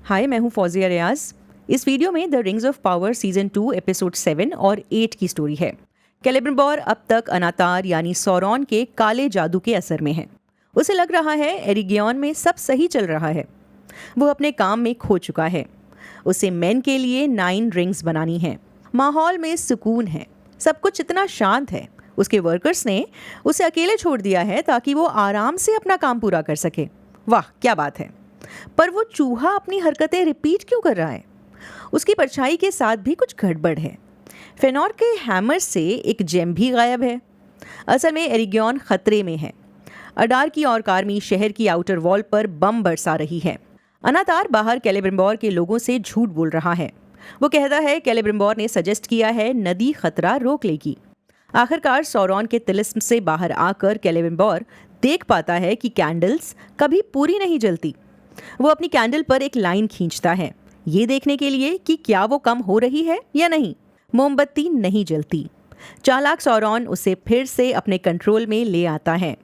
हाय, मैं हूँ फौजिया रियाज। इस वीडियो में the rings of power season 2 episode 7 और 8 की स्टोरी है। कैलिब्रिम्बोर अब तक अनातार यानी सौरॉन के काले जादू के असर में है। उसे लग रहा है एरिगियन में सब सही चल रहा है। वो अपने काम में खो चुका है। उसे मेन के लिए 9 रिंग्स बनानी है। माहौल में सुकून है, सब कुछ इतना शांत है। उसके वर्कर्स ने उसे अकेले छोड़ दिया है ताकि वो आराम से अपना काम पूरा कर सके। वाह, क्या बात है। पर वो चूहा अपनी हरकतें रिपीट क्यों कर रहा है? उसकी परछाई के साथ भी कुछ गड़बड़ है। फेनोर के हैमर से एक जेम भी गायब है। असल में एरिगियन खतरे में है। अडार की और आर्मी शहर की आउटर वॉल पर बम बरसा रही है। अनातार बाहर कैलिब्रिम्बोर के लोगों से झूठ बोल रहा है। वो कहता है कैलिब्रिम्बोर ने सजेस्ट किया है नदी खतरा रोक लेगी। आखिरकार सौरॉन के तिलिस्म से बाहर आकर कैलिब्रिम्बोर देख पाता है कि कैंडल्स कभी पूरी नहीं जलती। वो अपनी कैंडल पर एक लाइन खींचता है, ये देखने के लिए कि क्या वो कम हो रही है या नहीं। मोमबत्ती नहीं जलती। चालाक सौरॉन उसे फिर से अपने कंट्रोल में ले आता है।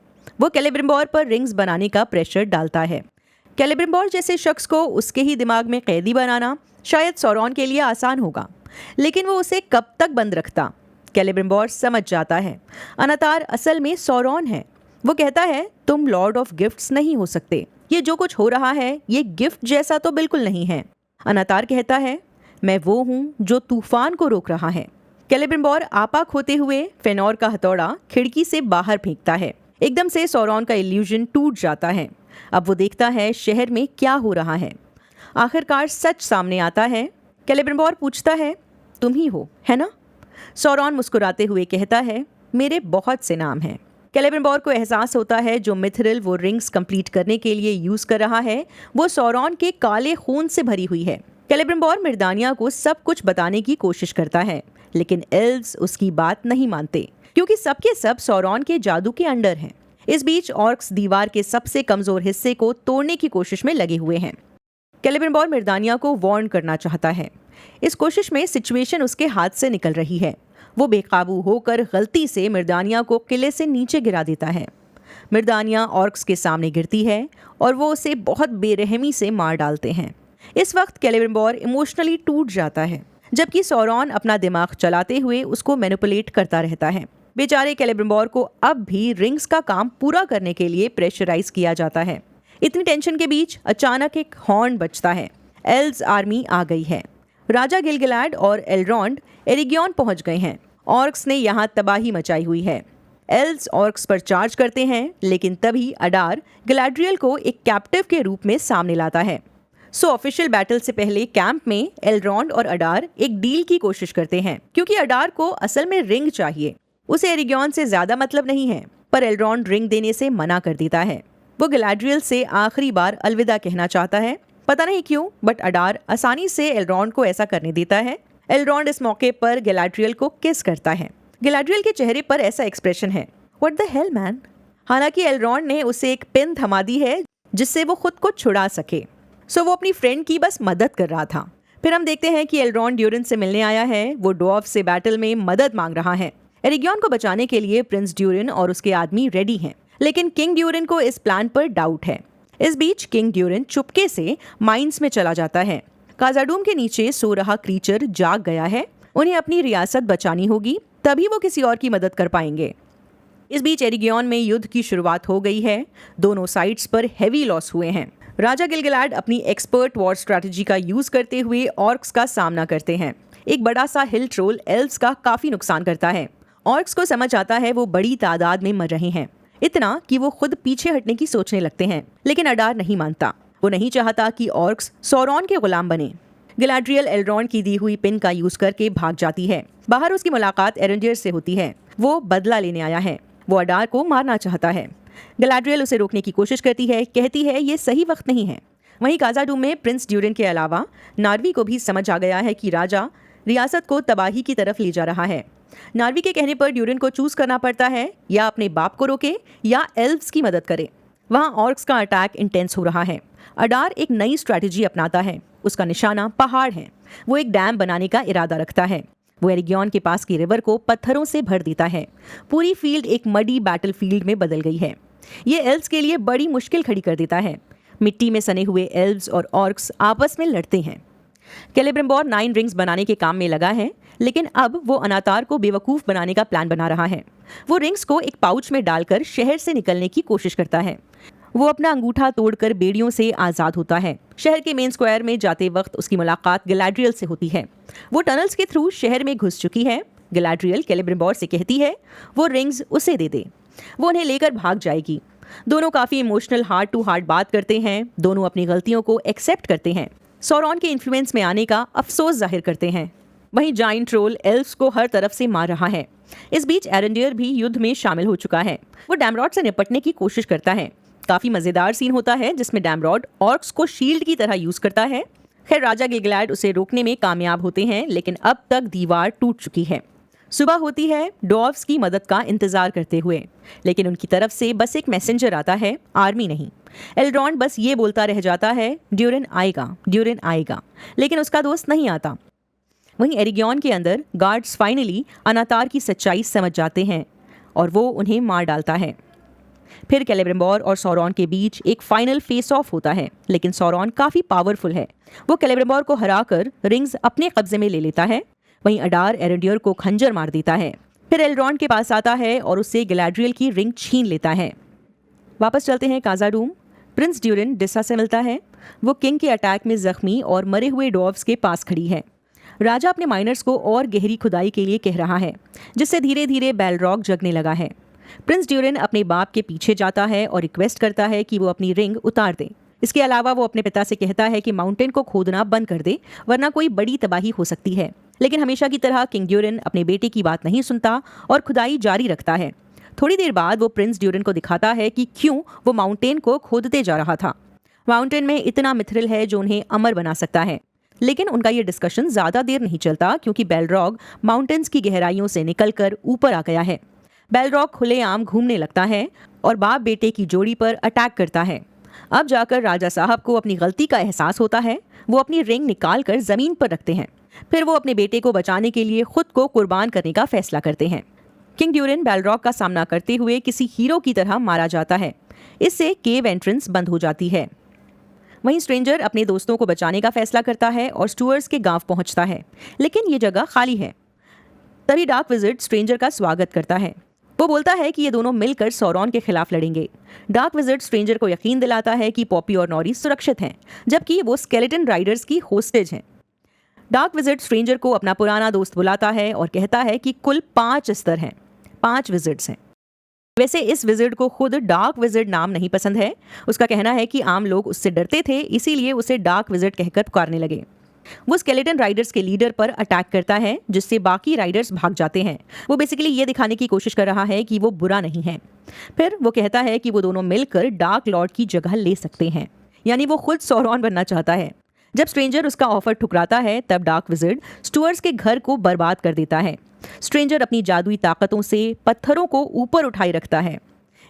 वो कैलिब्रिम्बोर पर रिंग्स बनाने का प्रेशर डालता है। कैलिब्रिम्बोर जैसे शख्स को उसके ही दिमाग में कैदी बनाना शायद सौरॉन के लिए आसान होगा, लेकिन वो उसे कब तक बंद रखता? कैलिब्रिम्बोर समझ जाता है अनातार असल में सौरॉन है। वो कहता है तुम लॉर्ड ऑफ गिफ्ट्स नहीं हो सकते। ये जो कुछ हो रहा है ये गिफ्ट जैसा तो बिल्कुल नहीं है। अनातार कहता है मैं वो हूँ जो तूफान को रोक रहा है। कैलिब्रिम्बोर आपा खोते हुए फेनोर का हथौड़ा खिड़की से बाहर फेंकता है। एकदम से सौरॉन का इल्यूजन टूट जाता है। अब वो देखता है शहर में क्या हो रहा है। आखिरकार सच सामने आता है। कैलिब्रिम्बोर पूछता है तुम ही हो, है ना? सौरॉन मुस्कुराते हुए कहता है मेरे बहुत से नाम हैं। कैलिब्रिम्बोर को एहसास होता है जो मिथरिल वो रिंग्स कंप्लीट करने के लिए यूज कर रहा है वो सौरॉन के काले खून से भरी हुई है। कैलिब्रिम्बोर मिर्दानिया को सब कुछ बताने की कोशिश करता है, लेकिन एल्व्स उसकी बात नहीं मानते क्योंकि सबके सब सौरॉन के जादू के अंडर हैं। इस बीच ऑर्क्स दीवार के सबसे कमजोर हिस्से को तोड़ने की कोशिश में लगे हुए हैं। कैलिब्रिम्बोर मिर्दानिया को वार्न करना चाहता है। इस कोशिश में सिचुएशन उसके हाथ से निकल रही है। वो बेकाबू होकर गलती से मिर्दानिया को किले से नीचे गिरा देता है। मिर्दानिया ऑर्क्स के सामने गिरती है और वो उसे बहुत बेरहमी से मार डालते हैं। इस वक्त कैलिब्रिम्बोर इमोशनली टूट जाता है, जबकि सौरॉन अपना दिमाग चलाते हुए उसको मैनिपुलेट करता रहता है। बेचारे कैलिब्रिम्बोर को अब भी रिंग्स का काम पूरा करने के लिए प्रेशराइज किया जाता है। इतनी टेंशन के बीच अचानक एक हॉर्न बजता है। एल्व्स आर्मी आ गई है। राजा गिलगैलाड और एलरॉन्ड एरिगियन पहुंच गए हैं। ऑर्क्स ने यहाँ तबाही मचाई हुई है। एल्व्स ऑर्क्स पर चार्ज करते हैं, लेकिन तभी अडार गैलाड्रियल को एक कैप्टिव के रूप में सामने लाता है। सो ऑफिशियल बैटल से पहले कैंप में एलरॉन्ड और अडार एक डील की कोशिश करते हैं, क्योंकि अडार को असल में रिंग चाहिए। उसे एरिगियन से ज्यादा मतलब नहीं है, पर एलरॉन्ड रिंग देने से मना कर देता है। वो गैलाड्रियल से आखिरी बार अलविदा कहना चाहता है। पता नहीं क्यों, बट अडार आसानी से एलरॉन्ड को ऐसा करने देता है। एलरॉन्ड इस मौके पर गैलाड्रियल को किस करता है। गैलाड्रियल के चेहरे पर ऐसा एक्सप्रेशन है, व्हाट द हेल मैन। हालांकि एलरॉन्ड ने उसे एक पिन थमा दी है जिससे वो खुद को छुड़ा सके। सो वो अपनी फ्रेंड की बस मदद कर रहा था। फिर हम देखते हैं कि एलरॉन्ड ड्यूरिन से मिलने आया है। वो डॉर्फ से बैटल में मदद मांग रहा है। एरिगियन को बचाने के लिए प्रिंस ड्यूरिन और उसके आदमी रेडी हैं, लेकिन किंग ड्यूरिन को इस प्लान पर डाउट है। इस बीच किंग ड्यूरिन चुपके से माइंस में चला जाता है। काजाडूम के नीचे सो रहा क्रीचर जाग गया है। उन्हें अपनी रियासत बचानी होगी, तभी वो किसी और की मदद कर पाएंगे। इस बीच एरिगियन में युद्ध की शुरुआत हो गई है। दोनों साइड्स पर हेवी लॉस हुए हैं। राजा गिलगैलाड अपनी एक्सपर्ट वॉर स्ट्रैटेजी का यूज करते हुए ऑर्क्स का सामना करते हैं। एक बड़ा सा हिल ट्रोल एल्व्स का काफी नुकसान करता है। ऑर्क्स को समझ आता है वो बड़ी तादाद में मर रहे हैं, इतना कि वो खुद पीछे हटने की सोचने लगते हैं, लेकिन अडार नहीं मानता। वो नहीं चाहता कि ऑर्क्स सौरॉन के गुलाम बने। गैलाड्रियल एलरॉन्ड की दी हुई पिन का यूज करके भाग जाती है। बाहर उसकी मुलाकात एरेंडियर से होती है। वो बदला लेने आया है। वो अडार को मारना चाहता है। गैलाड्रियल उसे रोकने की कोशिश करती है, कहती है ये सही वक्त नहीं है। वहीं काजाडूम में प्रिंस ड्यूरिन के अलावा नार्वी को भी समझ आ गया है कि राजा रियासत को तबाही की तरफ ले जा रहा है। नार्वी के कहने पर ड्यूरिन को चूज करना पड़ता है, या अपने बाप को रोके या एल्व्स की मदद करे। वहाँ ऑर्क्स का अटैक इंटेंस हो रहा है। अडार एक नई स्ट्रैटेजी अपनाता है। उसका निशाना पहाड़ है। वो एक डैम बनाने का इरादा रखता है। वो एरिगियन के पास की रिवर को पत्थरों से भर देता है। पूरी फील्ड एक मडी बैटल फील्ड में बदल गई है। ये एल्व्स के लिए बड़ी मुश्किल खड़ी कर देता है। मिट्टी में सने हुए एल्व्स और ऑर्क्स आपस में लड़ते हैं। कैलिब्रिम्बोर 9 रिंग्स बनाने के काम में लगा है, लेकिन अब वो अनातार को बेवकूफ़ बनाने का प्लान बना रहा है। वो रिंग्स को एक पाउच में डालकर शहर से निकलने की कोशिश करता है। वो अपना अंगूठा तोड़कर बेड़ियों से आज़ाद होता है। शहर के मेन स्क्वायर में जाते वक्त उसकी मुलाकात गैलाड्रियल से होती है। वो टनल्स के थ्रू शहर में घुस चुकी है। गैलाड्रियल कैलिब्रिम्बोर से कहती है वो रिंग्स उसे दे दे, वो उन्हें लेकर भाग जाएगी। दोनों काफ़ी इमोशनल हार्ट टू हार्ट बात करते हैं। दोनों अपनी गलतियों को एक्सेप्ट करते हैं, सौरॉन के इन्फ्लुएंस में आने का अफसोस जाहिर करते हैं। वहीं जाइंट ट्रोल एल्व्स को हर तरफ से मार रहा है। इस बीच एरेंडियर भी युद्ध में शामिल हो चुका है। वो डैमरॉड से निपटने की कोशिश करता है। काफी मजेदार सीन होता है जिसमें डैमरॉड ऑर्क्स को शील्ड की तरह यूज करता है। खैर, राजा गिलगैलाड उसे रोकने में कामयाब होते हैं, लेकिन अब तक दीवार टूट चुकी है। सुबह होती है डॉर्व्स की मदद का इंतजार करते हुए, लेकिन उनकी तरफ से बस एक मैसेंजर आता है, आर्मी नहीं। एल्ड्रॉन बस ये बोलता रह जाता है, ड्यूरिन आएगा, लेकिन उसका दोस्त नहीं आता। वहीं एरिगियन के अंदर गार्ड्स फाइनली अनातार की सच्चाई समझ जाते हैं और वो उन्हें मार डालता है। फिर कैलिब्रिम्बोर और सौरॉन के बीच एक फाइनल फेस ऑफ होता है, लेकिन सौरॉन काफ़ी पावरफुल है। वो कैलिब्रिम्बोर को हराकर रिंग्स अपने कब्जे में ले लेता है। वहीं अडार एरेंडियर को खंजर मार देता है। फिर एल्रॉन के पास आता है और उससे गैलाड्रियल की रिंग छीन लेता है। वापस चलते हैं काजाडूम। प्रिंस ड्यूरिन डिस्सा से मिलता है। वो किंग के अटैक में जख्मी और मरे हुए डॉर्व्स के पास खड़ी है। राजा अपने माइनर्स को और गहरी खुदाई के लिए कह रहा है, जिससे धीरे धीरे बैलरॉग जगने लगा है। प्रिंस ड्यूरिन अपने बाप के पीछे जाता है और रिक्वेस्ट करता है कि वो अपनी रिंग उतार दे। इसके अलावा वो अपने पिता से कहता है कि माउंटेन को खोदना बंद कर दे, वरना कोई बड़ी तबाही हो सकती है। लेकिन हमेशा की तरह किंग ड्यूरिन अपने बेटे की बात नहीं सुनता और खुदाई जारी रखता है। थोड़ी देर बाद वो प्रिंस ड्यूरिन को दिखाता है कि क्यों वो माउंटेन को खोदते जा रहा था। माउंटेन में इतना मिथरिल है जो उन्हें अमर बना सकता है। लेकिन उनका ये डिस्कशन ज़्यादा देर नहीं चलता, क्योंकि बैलरॉग माउंटेन्स की गहराइयों से निकलकर ऊपर आ गया है। बैलरॉग खुलेआम घूमने लगता है और बाप बेटे की जोड़ी पर अटैक करता है। अब जाकर राजा साहब को अपनी गलती का एहसास होता है। वो अपनी रिंग निकाल कर जमीन पर रखते हैं। फिर वो अपने बेटे को बचाने के लिए खुद को कुर्बान करने का फैसला करते हैं। किंग ड्यूरिन बैलरॉग का सामना करते हुए किसी हीरो की तरह मारा जाता है। इससे केव एंट्रेंस बंद हो जाती है। वहीं स्ट्रेंजर अपने दोस्तों को बचाने का फैसला करता है और स्टुअर्स के गांव पहुंचता है, लेकिन ये जगह खाली है। तभी डार्क विज़र्ड स्ट्रेंजर का स्वागत करता है। वो बोलता है कि ये दोनों मिलकर सौरॉन के खिलाफ लड़ेंगे। डार्क विज़र्ड स्ट्रेंजर को यकीन दिलाता है कि पॉपी और नॉरी सुरक्षित हैं, जबकि वो स्केलेटन राइडर्स की होस्टेज हैं। डार्क विज़र्ड स्ट्रेंजर को अपना पुराना दोस्त बुलाता है और कहता है कि कुल 5 स्तर हैं, 5 विज़र्ड्स हैं। वैसे इस विज़र्ड को खुद डार्क विज़र्ड नाम नहीं पसंद है। उसका कहना है कि आम लोग उससे डरते थे, इसीलिए उसे डार्क विज़र्ड कहकर पुकारने लगे। वो स्केलेटन राइडर्स के लीडर पर अटैक करता है, जिससे बाकी राइडर्स भाग जाते हैं। वो बेसिकली ये दिखाने की कोशिश कर रहा है कि वो बुरा नहीं है। फिर वो कहता है कि वो दोनों मिलकर डार्क लॉर्ड की जगह ले सकते हैं, यानी वो खुद सौरॉन बनना चाहता है। जब स्ट्रेंजर उसका ऑफर ठुकराता है, तब डार्क विज़र्ड स्टुअर्स के घर को बर्बाद कर देता है। स्ट्रेंजर अपनी जादुई ताकतों से पत्थरों को ऊपर उठाए रखता है।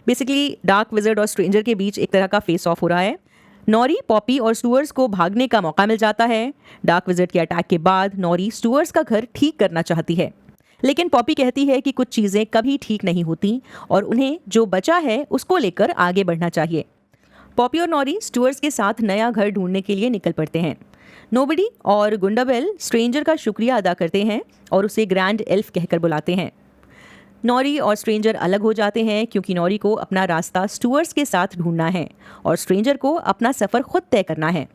बेसिकली डार्क विज़र्ड और स्ट्रेंजर के बीच एक तरह का फेस ऑफ हो रहा है। नॉरी, पॉपी और स्टुअर्स को भागने का मौका मिल जाता है। डार्क विज़र्ड के अटैक के बाद नॉरी स्टुअर्स का घर ठीक करना चाहती है, लेकिन पॉपी कहती है कि कुछ चीज़ें कभी ठीक नहीं होती और उन्हें जो बचा है उसको लेकर आगे बढ़ना चाहिए। पॉपी और नॉरी स्टुअर्स के साथ नया घर ढूंढने के लिए निकल पड़ते हैं। नोबडी और गुंडाबेल स्ट्रेंजर का शुक्रिया अदा करते हैं और उसे ग्रैंड एल्फ कहकर बुलाते हैं। नॉरी और स्ट्रेंजर अलग हो जाते हैं, क्योंकि नॉरी को अपना रास्ता स्टुअर्स के साथ ढूंढना है और स्ट्रेंजर को अपना सफ़र खुद तय करना है।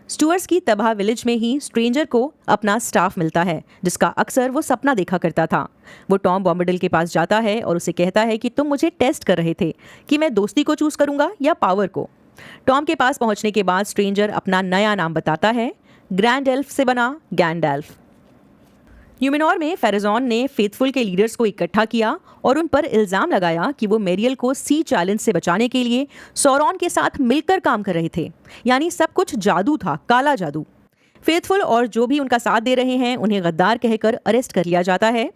स्टुअर्स की तबाह विलेज में ही स्ट्रेंजर को अपना स्टाफ मिलता है, जिसका अक्सर वो सपना देखा करता था। वो टॉम बॉम्बडल के पास जाता है और उसे कहता है कि तुम मुझे टेस्ट कर रहे थे कि मैं दोस्ती को चूज़ करूंगा या पावर को। टॉम के पास पहुंचने के बाद स्ट्रेंजर अपना नया नाम बताता है। ग्रैंड एल्फ से बना गैंडल्फ। यूमिनोर में फेरेजॉन ने फेथफुल के लीडर्स को इकट्ठा किया और उन पर इल्ज़ाम लगाया कि वो मेरियल को सी चैलेंज से बचाने के लिए सौरॉन के साथ मिलकर काम कर रहे थे, यानी सब कुछ जादू था, काला जादू। फेथफुल और जो भी उनका साथ दे रहे हैं उन्हें गद्दार कहकर अरेस्ट कर लिया जाता है।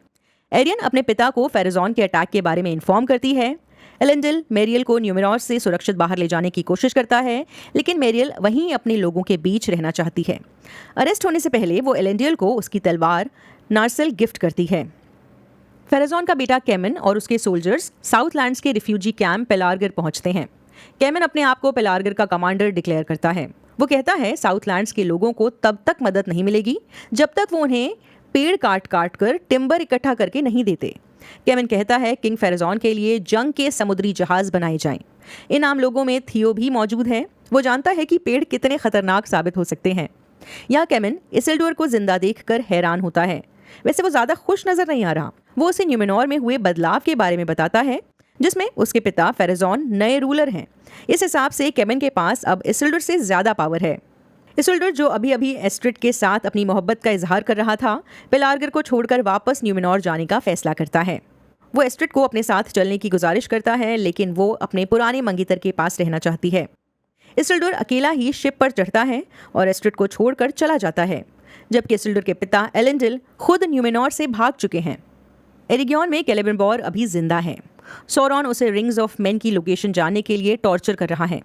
एरियन अपने पिता को फेरेजॉन के अटैक के बारे में इन्फॉर्म करती है। एलेंडिल मेरियल को न्यूमिनोर से सुरक्षित बाहर ले जाने की कोशिश करता है, लेकिन मेरियल वहीं अपने लोगों के बीच रहना चाहती है। अरेस्ट होने से पहले वो एलेंडिल को उसकी तलवार नार्सेल गिफ्ट करती है। फेरेजॉन का बेटा केमन और उसके सोल्जर्स साउथलैंड्स के रिफ्यूजी कैंप पेलारगर पहुंचते हैं। कैमन अपने आप को पेलार्गर का कमांडर डिक्लेयर करता है। वो कहता है साउथलैंड्स के लोगों को तब तक मदद नहीं मिलेगी जब तक वो उन्हें पेड़ काट काट कर टिम्बर इकट्ठा करके नहीं देते। कैमन कहता है किंग फेरेजॉन के लिए जंग के समुद्री जहाज बनाए जाएं। इन आम लोगों में थियो भी मौजूद है। वो जानता है कि पेड़ कितने खतरनाक साबित हो सकते हैं। यहाँ कैमन इसिल्डोर को जिंदा देखकर हैरान होता है। वैसे वो ज्यादा खुश नजर नहीं आ रहा। वो उसे न्यूमेनोर में हुए बदलाव के बारे में बताता है, जिसमें उसके पिता फेरेजॉन नए रूलर हैं। इस हिसाब से कैमन के पास अब इसिल्डोर से ज्यादा पावर है। इसिल्डोर, जो अभी अभी एस्ट्रिड के साथ अपनी मोहब्बत का इजहार कर रहा था, पेलार्गर को छोड़कर वापस न्यूमेनोर जाने का फैसला करता है। वो एस्ट्रिड को अपने साथ चलने की गुजारिश करता है, लेकिन वो अपने पुराने मंगीतर के पास रहना चाहती है। इसिल्डोर अकेला ही शिप पर चढ़ता है और एस्ट्रिड को छोड़कर चला जाता है, जबकि इसिल्डोर के पिता एलेंडिल खुद न्यूमेनोर से भाग चुके हैं। एरिगियन में कैलिब्रिम्बोर अभी जिंदा है। सौरॉन उसे रिंग्स ऑफ मेन की लोकेशन जानने के लिए टॉर्चर कर रहा है।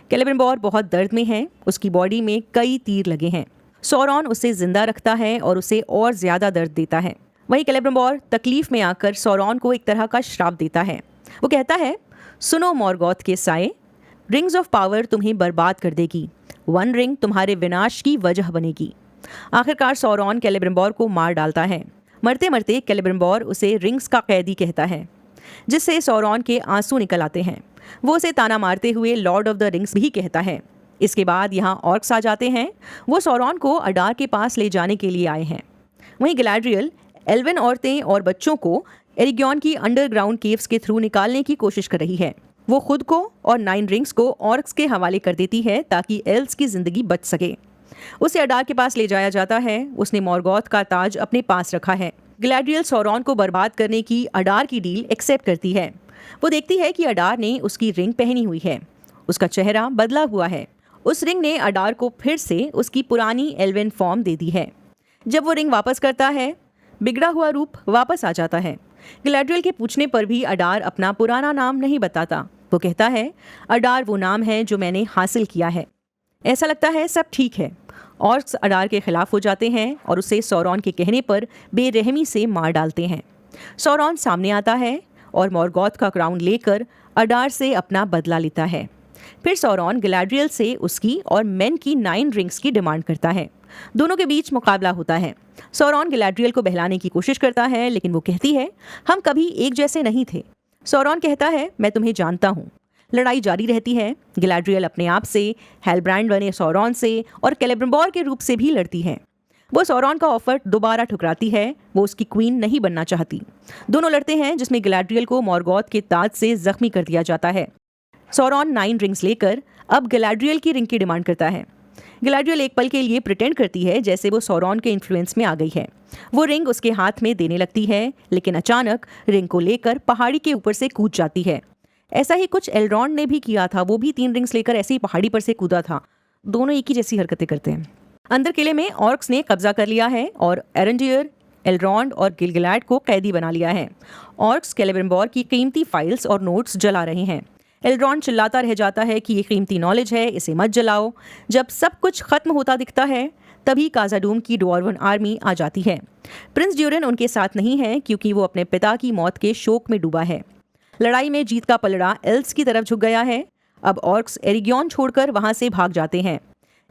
कैलिब्रिम्बोर बहुत दर्द में है। उसकी बॉडी में कई तीर लगे हैं। सौरॉन उसे जिंदा रखता है और उसे और ज्यादा दर्द देता है। वहीं कैलिब्रिम्बोर तकलीफ में आकर सौरॉन को एक तरह का श्राप देता है। वो कहता है, सुनो मॉर्गोथ के साए, रिंग्स ऑफ पावर तुम्हें बर्बाद कर देगी। वन रिंग तुम्हारे विनाश की वजह बनेगी। आखिरकार सौरॉन कैलिब्रिम्बोर को मार डालता है। मरते मरते कैलिब्रिम्बोर उसे रिंग्स का कैदी कहता है, जिससे सौरॉन के आंसू निकल आते हैं। वो उसे ताना मारते हुए लॉर्ड ऑफ द रिंग्स भी कहता है। इसके बाद यहाँ ऑर्क्स आ जाते हैं। वो सौरॉन को अडार के पास ले जाने के लिए आए हैं। वहीं गैलाड्रियल एल्विन औरतें और बच्चों को एरिगियन की अंडरग्राउंड केव्स के थ्रू निकालने की कोशिश कर रही है। वो खुद को और 9 रिंग्स को ऑर्क्स के हवाले कर देती है ताकि एल्व्स की जिंदगी बच सके। उसे अडार के पास ले जाया जाता है। उसने मॉर्गोथ का ताज अपने पास रखा है। गैलाड्रियल सौरॉन को बर्बाद करने की अडार की डील एक्सेप्ट करती है। वो देखती है कि अडार ने उसकी रिंग पहनी हुई है। उसका चेहरा बदला हुआ है। उस रिंग ने अडार को फिर से उसकी पुरानी एल्विन फॉर्म दे दी है। जब वो रिंग वापस करता है, बिगड़ा हुआ रूप वापस आ जाता है। गैलाड्रियल के पूछने पर भी अडार अपना पुराना नाम नहीं बताता। वो कहता है, अडार वो नाम है जो मैंने हासिल किया है। ऐसा लगता है सब ठीक है। ऑर्क्स अडार के खिलाफ हो जाते हैं और उसे सौरॉन के कहने पर बेरहमी से मार डालते हैं। सौरॉन सामने आता है और मॉर्गोथ का क्राउन लेकर अडार से अपना बदला लेता है। फिर सौरॉन गैलाड्रियल से उसकी और मेन की 9 रिंग्स की डिमांड करता है। दोनों के बीच मुकाबला होता है। सौरॉन गैलाड्रियल को बहलाने की कोशिश करता है, लेकिन वो कहती है, हम कभी एक जैसे नहीं थे। सौरॉन कहता है, मैं तुम्हें जानता हूँ। लड़ाई जारी रहती है। गैलाड्रियल अपने आप से, हेलब्रांड बने सौरॉन से और कैलिब्रिम्बोर के रूप से भी लड़ती है। वो सौरॉन का ऑफर दोबारा ठुकराती है। वो उसकी क्वीन नहीं बनना चाहती। दोनों लड़ते हैं, जिसमें गैलाड्रियल को मॉर्गोथ के ताज से जख्मी कर दिया जाता है। सौरॉन 9 रिंग्स लेकर अब गैलाड्रियल की रिंग की डिमांड करता है। गैलाड्रियल एक पल के लिए प्रिटेंड करती है जैसे वो सौरॉन के इन्फ्लुएंस में आ गई है। वो रिंग उसके हाथ में देने लगती है, लेकिन अचानक रिंग को लेकर पहाड़ी के ऊपर से कूद जाती है। ऐसा ही कुछ एल्रॉन्ड ने भी किया था। वो भी 3 रिंग्स लेकर ऐसे ही पहाड़ी पर से कूदा था। दोनों एक ही जैसी हरकतें करते हैं। अंदर किले में ऑर्क्स ने कब्जा कर लिया है और एरेंडियर, एल्रॉन्ड और गिलगैलाड को कैदी बना लिया है। ऑर्क्स कैलिब्रिम्बोर की कीमती फाइल्स और नोट्स जला रहे हैं। एल्रॉन्ड चिल्लाता रह जाता है कि ये कीमती नॉलेज है, इसे मत जलाओ। जब सब कुछ खत्म होता दिखता है, तभी काजाडूम की ड्वार्वन आर्मी आ जाती है। प्रिंस ड्यूरन उनके साथ नहीं है क्योंकि वो अपने पिता की मौत के शोक में डूबा है। लड़ाई में जीत का पलड़ा एल्व्स की तरफ झुक गया है। अब ऑर्क्स एरिगियन छोड़कर वहां से भाग जाते हैं।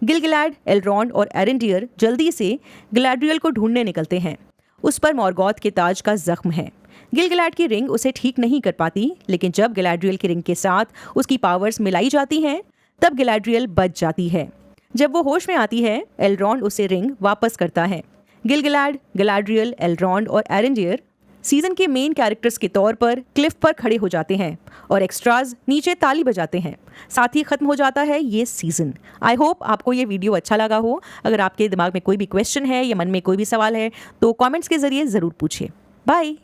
गिलगैलाड, एल्रॉन्ड और एरेंडियर जल्दी से गैलाड्रियल को ढूंढने निकलते हैं। उस पर मॉर्गोथ के ताज का जख्म है। गिलगैलाड की रिंग उसे ठीक नहीं कर पाती, लेकिन जब गैलाड्रियल की रिंग के साथ उसकी पावर्स मिलाई जाती हैं, तब गैलाड्रियल बच जाती है। जब वो होश में आती है, एल्रॉन्ड उसे रिंग वापस करता है। गिलगैलाड, गैलाड्रियल, एल्रॉन्ड और एरेंडियर सीजन के मेन कैरेक्टर्स के तौर पर क्लिफ पर खड़े हो जाते हैं और एक्स्ट्राज नीचे ताली बजाते हैं। साथ ही खत्म हो जाता है ये सीजन। आई होप आपको ये वीडियो अच्छा लगा हो। अगर आपके दिमाग में कोई भी क्वेश्चन है या मन में कोई भी सवाल है तो कमेंट्स के जरिए ज़रूर पूछिए। बाय।